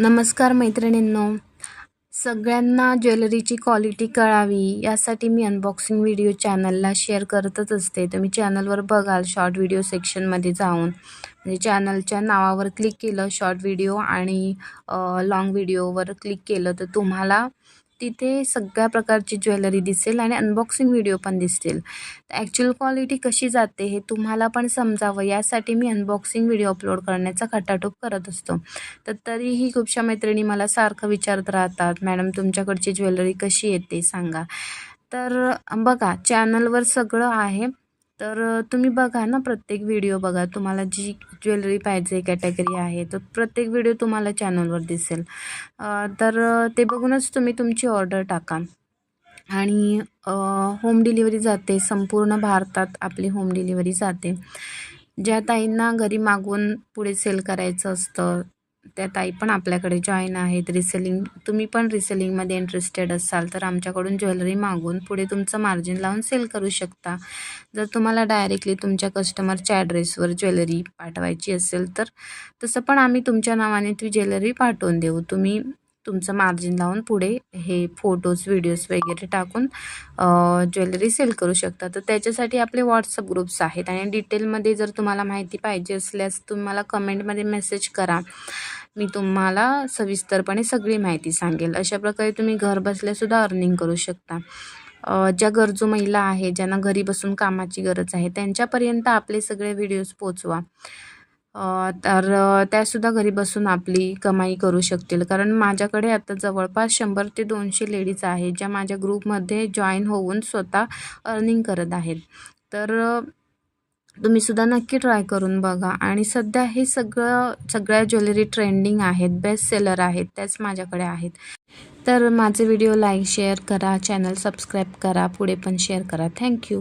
नमस्कार मैत्रिणींनो, सगळ्यांना ज्वेलरीची क्वालिटी कळावी यासाठी मी अनबॉक्सिंग व्हिडिओ चॅनलला शेअर करतच असते. तुम्ही चॅनलवर बघाल शॉर्ट व्हिडिओ सेक्शनमध्ये जाऊन म्हणजे चॅनलच्या नावावर क्लिक केलं शॉर्ट व्हिडिओ आणि लाँग व्हिडिओवर क्लिक केलं तर तुम्हाला तिथे सगळ्या प्रकारची ज्वेलरी दिसेल आणि अनबॉक्सिंग व्हिडिओ पण दिसतील. ॲक्च्युअल क्वालिटी कशी जाते हे तुम्हाला पण समजावं यासाठी मी अनबॉक्सिंग व्हिडिओ अपलोड करण्याचा खटाटोप करत असतो. तर तरीही खूपशा मैत्रिणी मला सारखं विचारत राहतात, मॅडम तुमच्याकडची ज्वेलरी कशी येते सांगा. तर बघा चॅनलवर सगळं आहे. तर तुम्ही बघा ना, प्रत्येक व्हिडिओ बघा, तुम्हाला जी ज्वेलरी पाहिजे कॅटेगरी आहे तर प्रत्येक व्हिडिओ तुम्हाला चॅनलवर दिसेल. तर ते बघूनच तुम्ही तुमची ऑर्डर टाका आणि होम डिलिव्हरी जाते. संपूर्ण भारतात आपली होम डिलिव्हरी जाते. ज्या ताईंना घरी मागवून पुढे सेल करायचं असतं त्या ताई पण आपल्याकडे जॉईन आहेत. रिसेलिंग तुम्ही पण रिसेलिंगमध्ये इंटरेस्टेड असाल तर आमच्याकडून ज्वेलरी मागवून पुढे तुमचं मार्जिन लावून सेल करू शकता. जर तुम्हाला डायरेक्टली तुमच्या कस्टमरच्या ॲड्रेसवर ज्वेलरी पाठवायची असेल तर तसं पण आम्ही तुमच्या नावाने ती ज्वेलरी पाठवून देऊ. तुम्ही तुमचं मार्जिन लावून पुढे हे फोटोज व्हिडिओज वगैरे टाकून ज्वेलरी सेल करू शकता. तर त्याच्यासाठी आपले व्हॉट्सअप ग्रुप्स आहेत आणि डिटेलमध्ये जर तुम्हाला माहिती पाहिजे असल्यास तुम्हाला कमेंटमध्ये मेसेज करा. मी तुम्हाला सविस्तरपणे सगळी माहिती सांगेल. अशा प्रकारे तुम्ही घर बसल्यासुद्धा अर्निंग करू शकता. ज्या गरजू महिला आहेत ज्यांना घरी बसून कामाची गरज आहे त्यांच्यापर्यंत आपले सगळे व्हिडिओज पोचवा. तर त्यासुद्धा घरी बसून आपली कमाई करू शकतील. कारण माझ्याकडे आता जवळपास 100 ते 200 लेडीज आहेत ज्या माझ्या ग्रुपमध्ये जॉईन होऊन स्वतः अर्निंग करत आहेत. तर तुम्हीसुद्धा नक्की ट्राय करून बघा. आणि सध्या हे सगळ्या ज्वेलरी ट्रेंडिंग आहेत, बेस्ट सेलर आहेत, त्याच माझ्याकडे आहेत. तर माझे व्हिडिओ लाईक शेअर करा, चॅनल सबस्क्राईब करा, पुढे पण शेअर करा. थँक्यू.